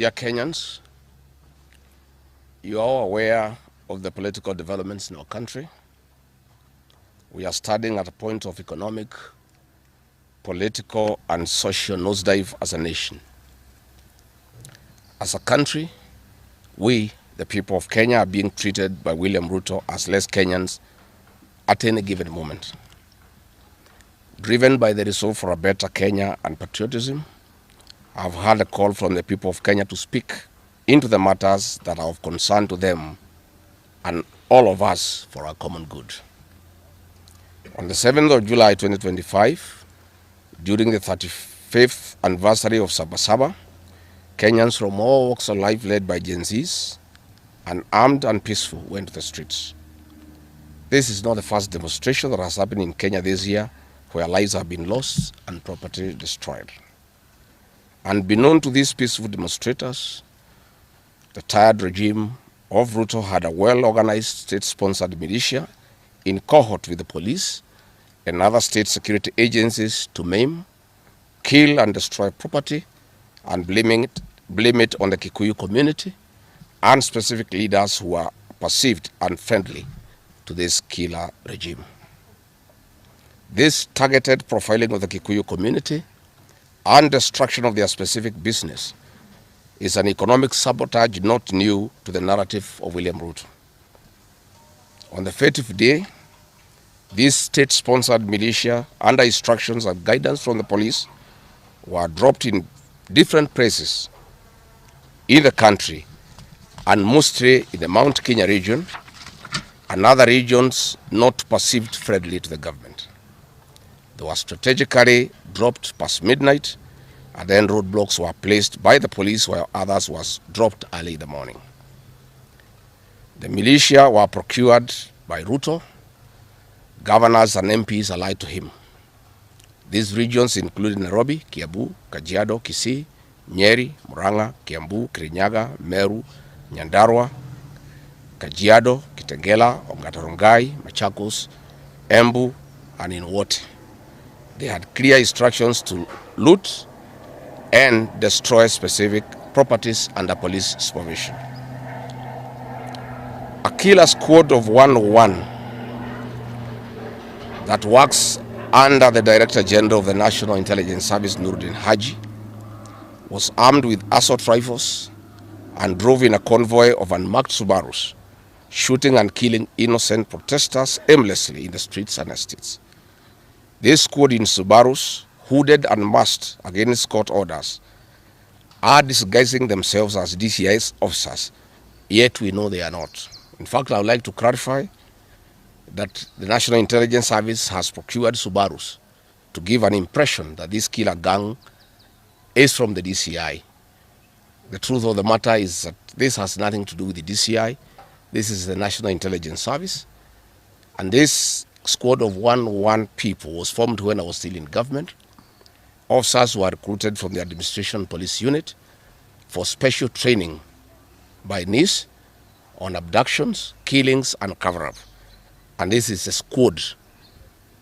Dear Kenyans, you are all aware of the political developments in our country. We are standing at a point of economic, political, and social nosedive as a nation. As a country, we, the people of Kenya, are being treated by William Ruto as less Kenyans at any given moment. Driven by the resolve for a better Kenya and patriotism, I've had a call from the people of Kenya to speak into the matters that are of concern to them and all of us for our common good. On the 7th of July 2025, during the 35th anniversary of Sabasaba, Kenyans from all walks of life led by Gen Zs, and armed and peaceful, went to the streets. This is not the first demonstration that has happened in Kenya this year where lives have been lost and property destroyed. Unbeknown to these peaceful demonstrators, the tired regime of Ruto had a well-organized state-sponsored militia in cohort with the police and other state security agencies to maim, kill and destroy property and blame it on the Kikuyu community and specific leaders who are perceived unfriendly to this killer regime. This targeted profiling of the Kikuyu community and destruction of their specific business is an economic sabotage not new to the narrative of William Ruto. On the 30th day, this state-sponsored militia, under instructions and guidance from the police, were dropped in different places in the country, and mostly in the Mount Kenya region and other regions not perceived friendly to the government. They were strategically dropped past midnight, and then roadblocks were placed by the police while others was dropped early in the morning. The militia were procured by Ruto. Governors and MPs allied to him. These regions included Nairobi, Kiambu, Kajiado, Kisii, Nyeri, Murang'a, Kiambu, Kirinyaga, Meru, Nyandarua, Kajiado, Kitengela, Ongata-Rongai, Machakos, Embu, and in Wote. They had clear instructions to loot and destroy specific properties under police supervision. A killer squad of 101 that works under the Director General of the National Intelligence Service, Nuruddin Haji, was armed with assault rifles and drove in a convoy of unmarked Subarus, shooting and killing innocent protesters aimlessly in the streets and estates. This squad in Subarus, hooded and masked against court orders, are disguising themselves as DCI's officers, yet we know they are not. In fact, I would like to clarify that the National Intelligence Service has procured Subarus to give an impression that this killer gang is from the DCI. The truth of the matter is that this has nothing to do with the DCI. This is the National Intelligence Service. And this squad of 101 people was formed when I was still in government. Officers were recruited from the Administration Police Unit for special training by NIS on abductions, killings, and cover-up. And this is a squad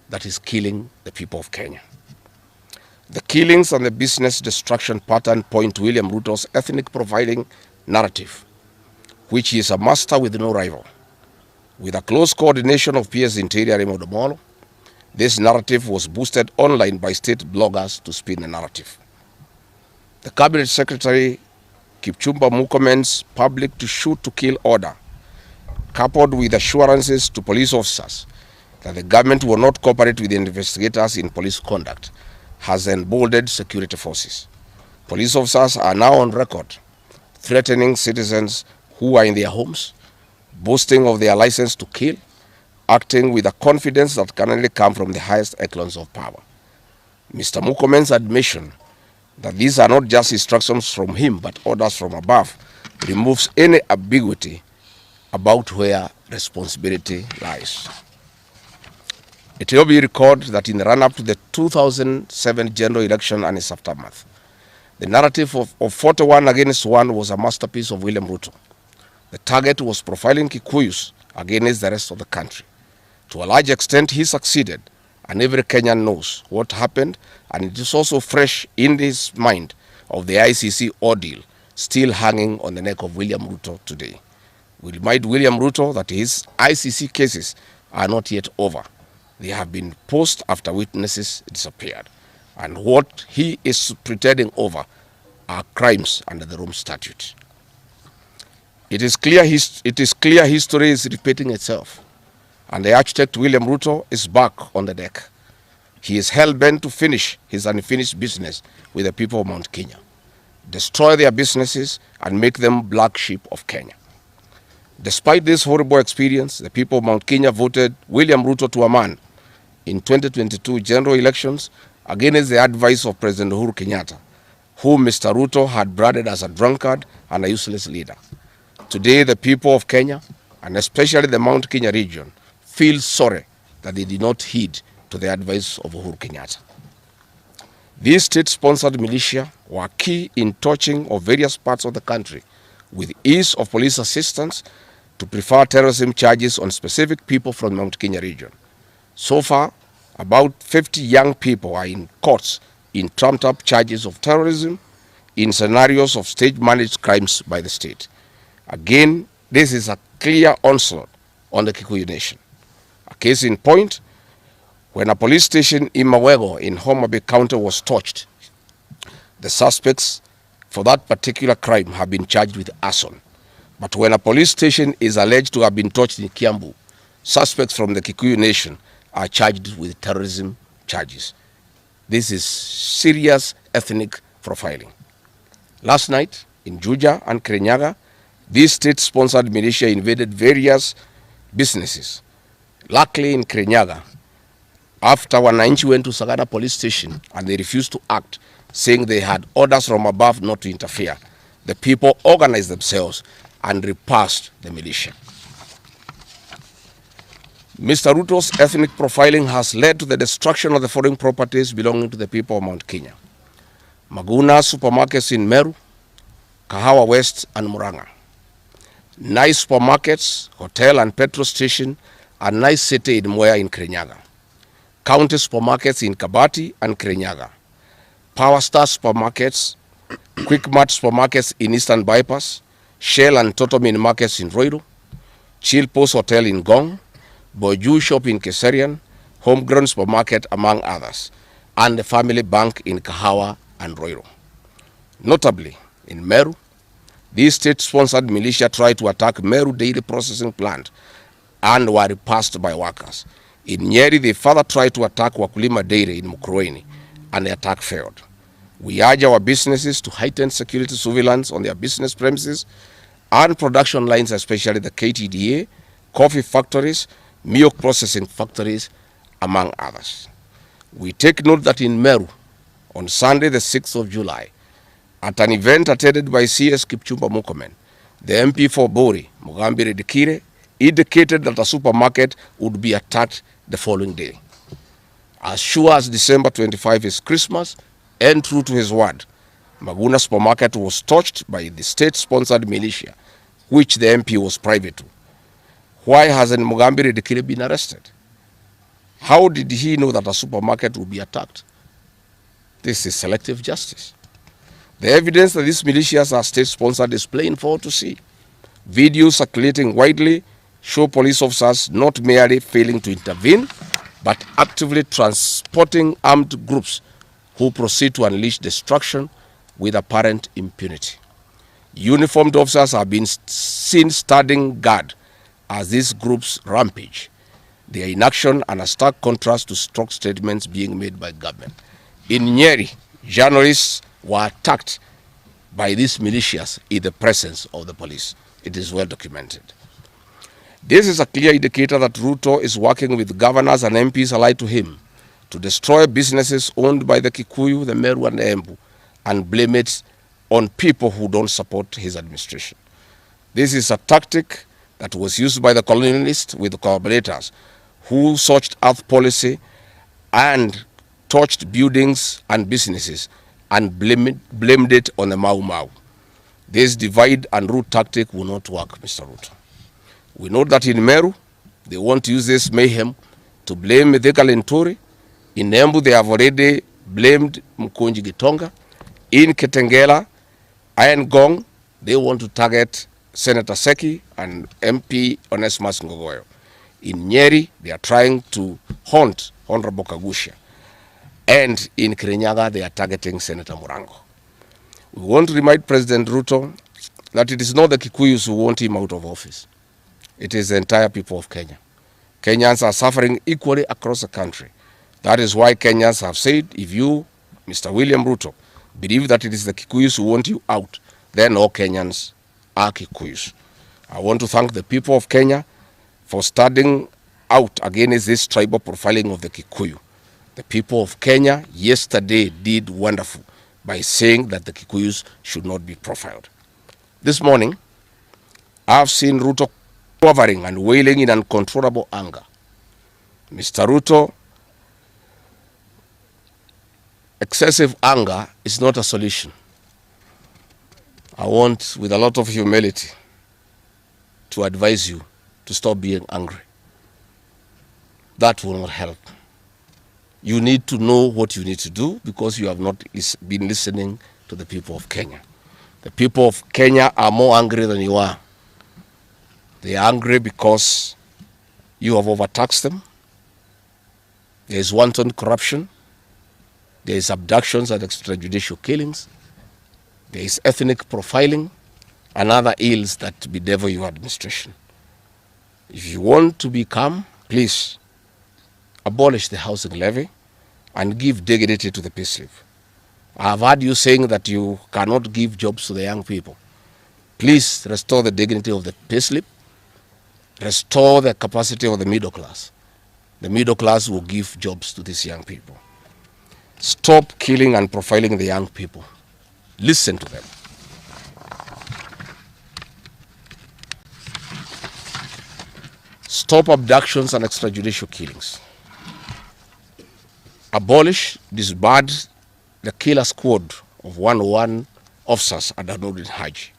that is killing the people of Kenya. The killings and the business destruction pattern point to William Ruto's ethnic profiling narrative, which is a master with no rival. With a close coordination of PS Interior Raymond Omolo, this narrative was boosted online by state bloggers to spin the narrative. The Cabinet Secretary Kipchumba Murkomen's public to shoot to kill order, coupled with assurances to police officers that the government will not cooperate with the investigators in police conduct, has emboldened security forces. Police officers are now on record threatening citizens who are in their homes, boasting of their license to kill, acting with a confidence that can only come from the highest echelons of power. Mr. Murkomen's admission that these are not just instructions from him but orders from above removes any ambiguity about where responsibility lies. It will be recalled that in the run-up to the 2007 general election and its aftermath, the narrative of 41 against 1 was a masterpiece of William Ruto. The target was profiling Kikuyus against the rest of the country. To a large extent, he succeeded, and every Kenyan knows what happened, and it is also fresh in his mind of the ICC ordeal still hanging on the neck of William Ruto today. We remind William Ruto that his ICC cases are not yet over. They have been posed after witnesses disappeared. And what he is pretending over are crimes under the Rome Statute. It is clear history is repeating itself. And the architect William Ruto is back on the deck. He is hell-bent to finish his unfinished business with the people of Mount Kenya, destroy their businesses and make them black sheep of Kenya. Despite this horrible experience, the people of Mount Kenya voted William Ruto to a man in 2022 general elections against the advice of President Uhuru Kenyatta, whom Mr. Ruto had branded as a drunkard and a useless leader. Today, the people of Kenya, and especially the Mount Kenya region, feel sorry that they did not heed to the advice of Uhuru Kenyatta. These state-sponsored militia were key in touching of various parts of the country with ease of police assistance to prefer terrorism charges on specific people from the Mount Kenya region. So far, about 50 young people are in courts in trumped-up charges of terrorism in scenarios of state-managed crimes by the state. Again, this is a clear onslaught on the Kikuyu nation. A case in point, when a police station in Mawego in Homa Bay County was torched, the suspects for that particular crime have been charged with arson. But when a police station is alleged to have been torched in Kiambu, suspects from the Kikuyu nation are charged with terrorism charges. This is serious ethnic profiling. Last night, in Juja and Kirinyaga, these state-sponsored militia invaded various businesses. Luckily, in Kirinyaga, after Wananchi went to Sagada police station and they refused to act, saying they had orders from above not to interfere, the people organized themselves and repulsed the militia. Mr. Ruto's ethnic profiling has led to the destruction of the foreign properties belonging to the people of Mount Kenya. Maguna supermarkets in Meru, Kahawa West and Muranga. Nice supermarkets, hotel and petrol station, and nice city in Mwea in Kirinyaga. County supermarkets in Kabati and Kirinyaga. Power Star supermarkets, Quick Mart supermarkets in Eastern Bypass, Shell and Total Mini markets in Roiro, Chill Post Hotel in Gong, Boju Shop in Keserian, Homegrown Supermarket among others, and the Family Bank in Kahawa and Roiro. Notably, in Meru, these state-sponsored militia tried to attack Meru Dairy Processing Plant and were repulsed by workers. In Nyeri, they further tried to attack Wakulima Dairy in Mukurweini, and the attack failed. We urge our businesses to heighten security surveillance on their business premises and production lines, especially the KTDA, coffee factories, milk processing factories, among others. We take note that in Meru, on Sunday the 6th of July, at an event attended by CS Kipchumba Murkomen, the MP for Bori, Mugambire Dikire, indicated that a supermarket would be attacked the following day. As sure as December 25 is Christmas, and true to his word, Maguna supermarket was touched by the state-sponsored militia, which the MP was private to. Why hasn't Mugambire Dikire been arrested? How did he know that a supermarket would be attacked? This is selective justice. The evidence that these militias are state-sponsored is plain for all to see. Videos circulating widely show police officers not merely failing to intervene, but actively transporting armed groups who proceed to unleash destruction with apparent impunity. Uniformed officers have been seen standing guard as these groups rampage. They are in action and a stark contrast to strong statements being made by government. In Nyeri, journalists were attacked by these militias in the presence of the police. It is well documented. This is a clear indicator that Ruto is working with governors and MPs allied to him to destroy businesses owned by the Kikuyu, the Meru and the Embu, and blame it on people who don't support his administration. This is a tactic that was used by the colonialists with the collaborators who searched earth policy and torched buildings and businesses and blamed it on the Mau Mau. This divide and rule tactic will not work, Mr. Ruto. We know that in Meru, they want to use this mayhem to blame Mithika Linturi. In Embu, they have already blamed Mkonji Gitonga. In Ketengela Iron Gong, they want to target Senator Seki and MP Onesmus Ngogoyo. In Nyeri, they are trying to haunt Honorable Kagusha. And in Kirinyaga, they are targeting Senator Murango. We want to remind President Ruto that it is not the Kikuyus who want him out of office. It is the entire people of Kenya. Kenyans are suffering equally across the country. That is why Kenyans have said, if you, Mr. William Ruto, believe that it is the Kikuyus who want you out, then all Kenyans are Kikuyus. I want to thank the people of Kenya for standing out against this tribal profiling of the Kikuyu. The people of Kenya yesterday did wonderful by saying that the Kikuyus should not be profiled. This morning, I've seen Ruto quivering and wailing in uncontrollable anger. Mr. Ruto, excessive anger is not a solution. I want, with a lot of humility, to advise you to stop being angry. That will not help. You need to know what you need to do because you have not been listening to the people of Kenya. The people of Kenya are more angry than you are. They are angry because you have overtaxed them. There is wanton corruption. There is abductions and extrajudicial killings. There is ethnic profiling and other ills that bedevil your administration. If you want to be calm, please abolish the housing levy and give dignity to the payslip. I have heard you saying that you cannot give jobs to the young people. Please restore the dignity of the payslip. Restore the capacity of the middle class. The middle class will give jobs to these young people. Stop killing and profiling the young people. Listen to them. Stop abductions and extrajudicial killings. Abolish, disband the killer squad of 101 officers at Nurdin Haji.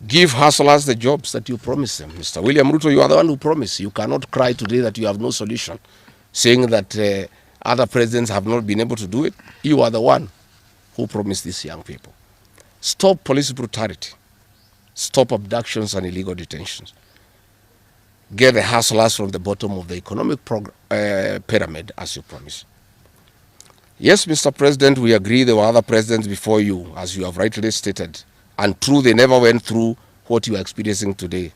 Give hustlers the jobs that you promised them. Mr. William Ruto, you are the one who promised. You cannot cry today that you have no solution, saying that other presidents have not been able to do it. You are the one who promised these young people. Stop police brutality. Stop abductions and illegal detentions. Get the hustlers from the bottom of the economic pyramid as you promised. Yes, Mr. President, we agree there were other presidents before you, as you have rightly stated. And true, they never went through what you are experiencing today.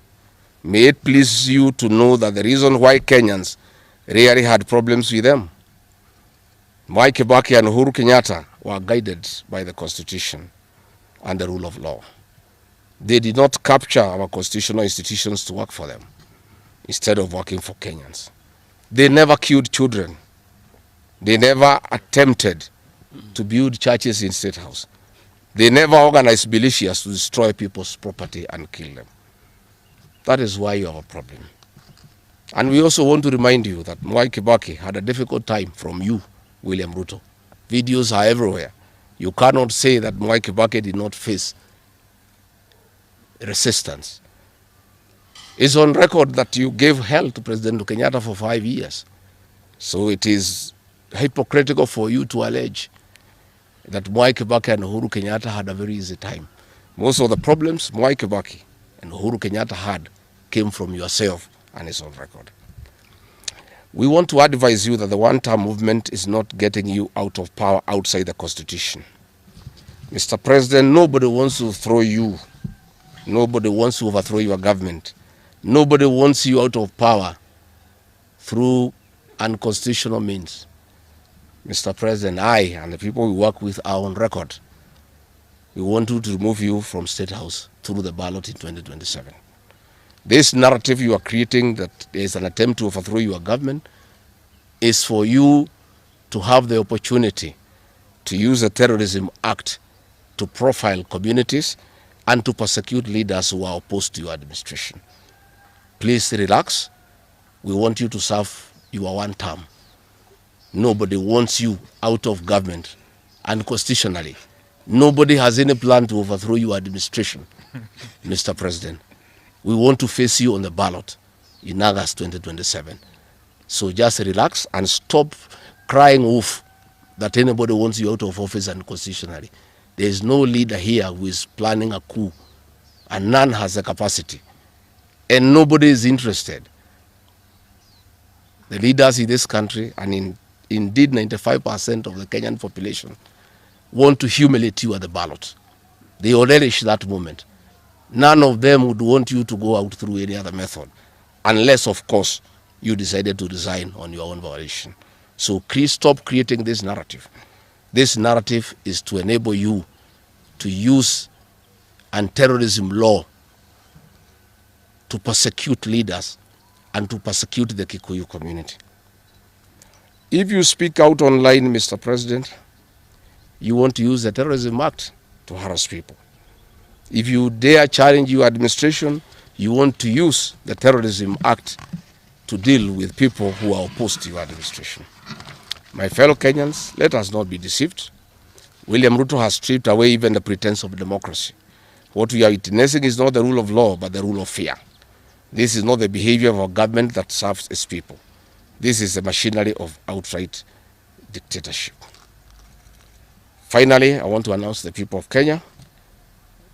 May it please you to know that the reason why Kenyans really had problems with them, Mwai Kibaki and Uhuru Kenyatta were guided by the Constitution and the rule of law. They did not capture our constitutional institutions to work for them, instead of working for Kenyans. They never killed children. They never attempted to build churches in State House. They never organized militias to destroy people's property and kill them. That is why you have a problem. And we also want to remind you that Mwai Kibaki had a difficult time from you, William Ruto. Videos are everywhere. You cannot say that Mwai Kibaki did not face resistance. It's on record that you gave hell to President Kenyatta for 5 years. So it is hypocritical for you to allege that Mwai Kibaki and Uhuru Kenyatta had a very easy time. Most of the problems Mwai Kibaki and Uhuru Kenyatta had came from yourself, and it's on record. We want to advise you that the one-term movement is not getting you out of power outside the Constitution. Mr. President, nobody wants to throw you. Nobody wants to overthrow your government. Nobody wants you out of power through unconstitutional means. Mr. President, I and the people we work with are on record. We want to remove you from State House through the ballot in 2027. This narrative you are creating that there is an attempt to overthrow your government is for you to have the opportunity to use the Terrorism Act to profile communities and to persecute leaders who are opposed to your administration. Please relax. We want you to serve your one term. Nobody wants you out of government, and constitutionally, nobody has any plan to overthrow your administration, Mr. President. We want to face you on the ballot in August 2027. So just relax and stop crying wolf that anybody wants you out of office and constitutionally. There is no leader here who is planning a coup, and none has the capacity, and nobody is interested. The leaders in this country, and indeed 95% of the Kenyan population, want to humiliate you at the ballot. They will relish that moment. None of them would want you to go out through any other method, unless, of course, you decided to resign on your own volition. So please stop creating this narrative. This narrative is to enable you to use anti-terrorism law to persecute leaders and to persecute the Kikuyu community. If you speak out online, Mr. President, you want to use the Terrorism Act to harass people. If you dare challenge your administration, you want to use the Terrorism Act to deal with people who are opposed to your administration. My fellow Kenyans, let us not be deceived. William Ruto has stripped away even the pretense of democracy. What we are witnessing is not the rule of law, but the rule of fear. This is not the behavior of a government that serves its people. This is the machinery of outright dictatorship. Finally, I want to announce to the people of Kenya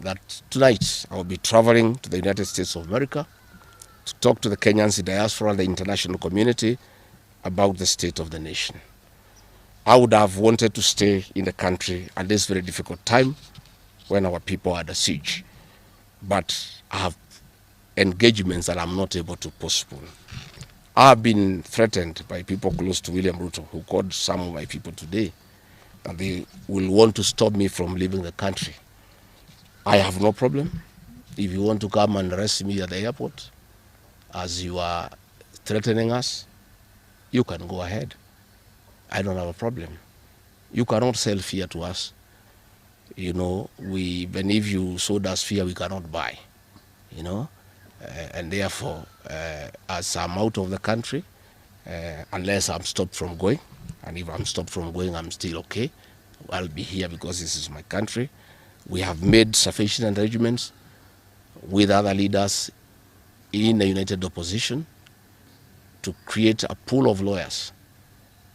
that tonight I will be traveling to the United States of America to talk to the Kenyans in diaspora and the international community about the state of the nation. I would have wanted to stay in the country at this very difficult time when our people are under siege, but I have engagements that I'm not able to postpone. I have been threatened by people close to William Ruto, who called some of my people today, that they will want to stop me from leaving the country. I have no problem. If you want to come and arrest me at the airport, as you are threatening us, you can go ahead. I don't have a problem. You cannot sell fear to us. You know, even if you sold us fear, we cannot buy. You know, and therefore, as I'm out of the country, unless I'm stopped from going, and if I'm stopped from going, I'm still okay. I'll be here because this is my country. We have made sufficient arrangements with other leaders in the united opposition to create a pool of lawyers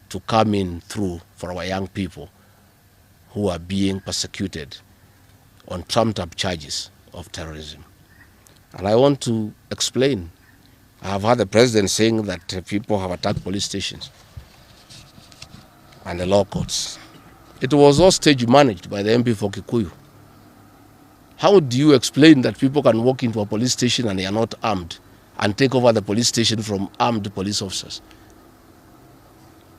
to come in through for our young people who are being persecuted on trumped-up charges of terrorism. And I want to explain. I have heard the president saying that people have attacked police stations and the law courts. It was all stage managed by the MP for Kikuyu. How do you explain that people can walk into a police station and they are not armed and take over the police station from armed police officers?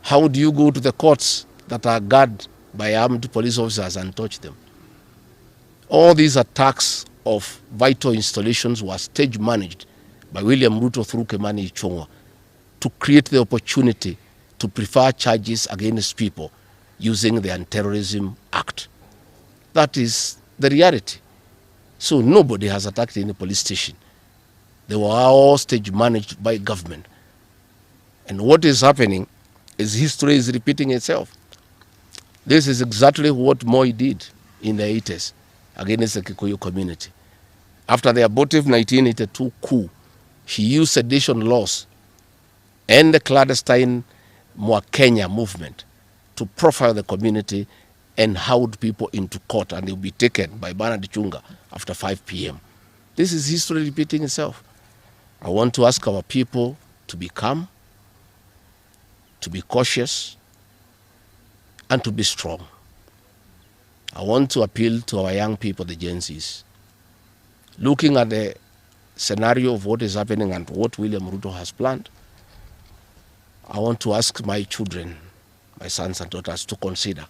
How do you go to the courts that are guarded by armed police officers and touch them? All these attacks of vital installations were stage managed by William Ruto through Kimani Ichung'wa to create the opportunity to prefer charges against people using the Anti-Terrorism Act. That is the reality. So nobody has attacked any police station. They were all stage managed by government. And what is happening is history is repeating itself. This is exactly what Moi did in the 80s against the Kikuyu community. After the abortive 1982 coup, he used sedition laws and the clandestine Mwa Kenya movement to profile the community and hold people into court, and they'll be taken by Bernard Chunga after 5 p.m. This is history repeating itself. I want to ask our people to be calm, to be cautious, and to be strong. I want to appeal to our young people, the Gen Zs. Looking at the scenario of what is happening and what William Ruto has planned, I want to ask my children, my sons and daughters, to consider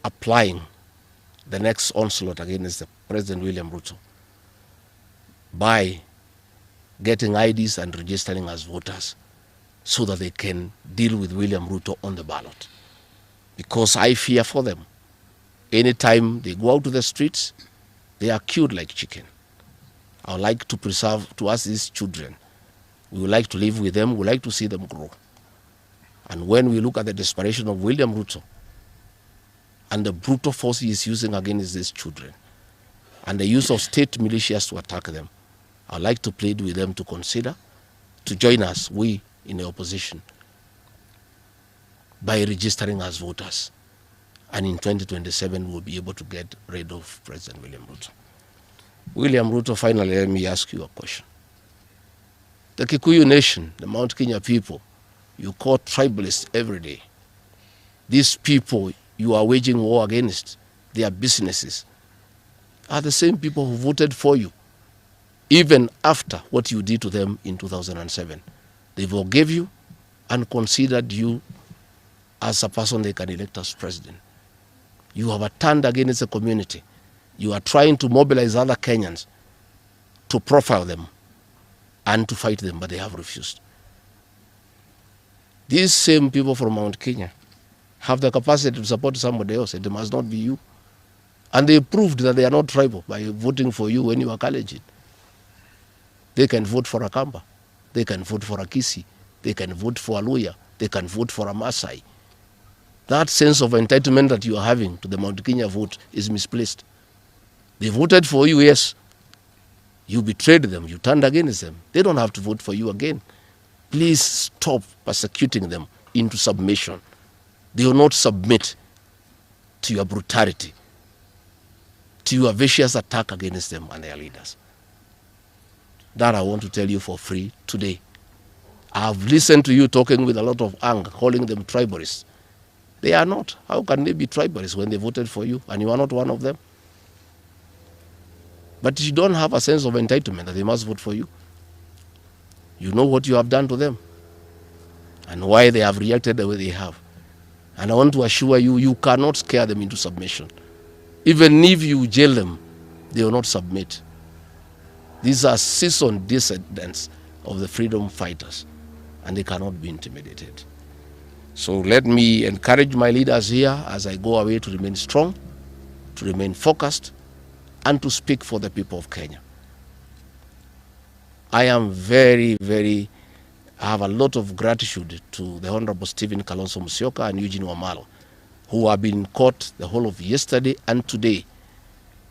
applying the next onslaught against the President William Ruto by getting IDs and registering as voters so that they can deal with William Ruto on the ballot. Because I fear for them. Anytime they go out to the streets, they are killed like chicken. I would like to preserve to us these children. We would like to live with them. We would like to see them grow. And when we look at the desperation of William Ruto and the brutal force he is using against these children and the use of state militias to attack them, I would like to plead with them to consider, to join us, we in the opposition, by registering as voters. And in 2027, we'll be able to get rid of President William Ruto. William Ruto, finally, let me ask you a question. The Kikuyu nation, the Mount Kenya people, you call tribalists every day. These people you are waging war against, their businesses, are the same people who voted for you, even after what you did to them in 2007. They forgave you and considered you as a person they can elect as president. You have turned against the community. You are trying to mobilize other Kenyans to profile them and to fight them, but they have refused. These same people from Mount Kenya have the capacity to support somebody else. It must not be you. And they proved that they are not tribal by voting for you when you are Kalenjin. They can vote for a Kamba. They can vote for a Kisi. They can vote for a Luya. They can vote for a Maasai. That sense of entitlement that you are having to the Mount Kenya vote is misplaced. They voted for you, yes. You betrayed them. You turned against them. They don't have to vote for you again. Please stop persecuting them into submission. They will not submit to your brutality, to your vicious attack against them and their leaders. That I want to tell you for free today. I've listened to you talking with a lot of anger, calling them tribalists. They are not. How can they be tribalists when they voted for you and you are not one of them? But you don't have a sense of entitlement that they must vote for you. You know what you have done to them and why they have reacted the way they have. And I want to assure you, you cannot scare them into submission. Even if you jail them, they will not submit. These are seasoned descendants of the freedom fighters, and they cannot be intimidated. So let me encourage my leaders here as I go away to remain strong, to remain focused, and to speak for the people of Kenya. I am I have a lot of gratitude to the Honorable Stephen Kalonzo Musyoka and Eugene Wamalwa, who have been in court the whole of yesterday and today,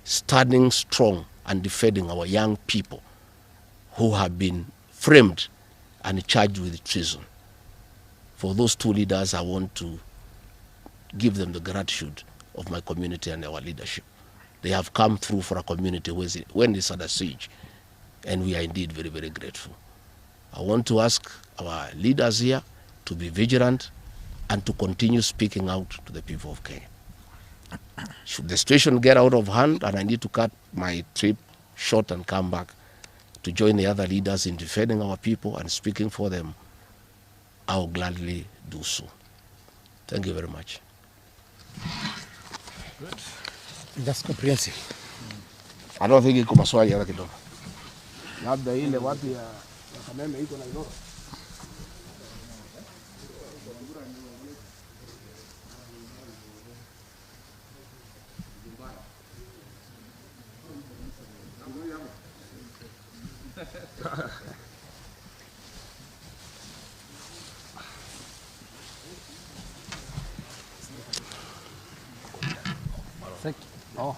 standing strong and defending our young people who have been framed and charged with treason. For those two leaders, I want to give them the gratitude of my community and our leadership. They have come through for a community when it's under siege, and we are indeed very, very grateful. I want to ask our leaders here to be vigilant and to continue speaking out to the people of Kenya. Should the situation get out of hand and I need to cut my trip short and come back to join the other leaders in defending our people and speaking for them, I will gladly do so. Thank you very much. Good. That's comprehensive. I don't think iko maswali hata kidogo. Labda ile watu ya Kameme iko na Iloro. Thank you. Oh.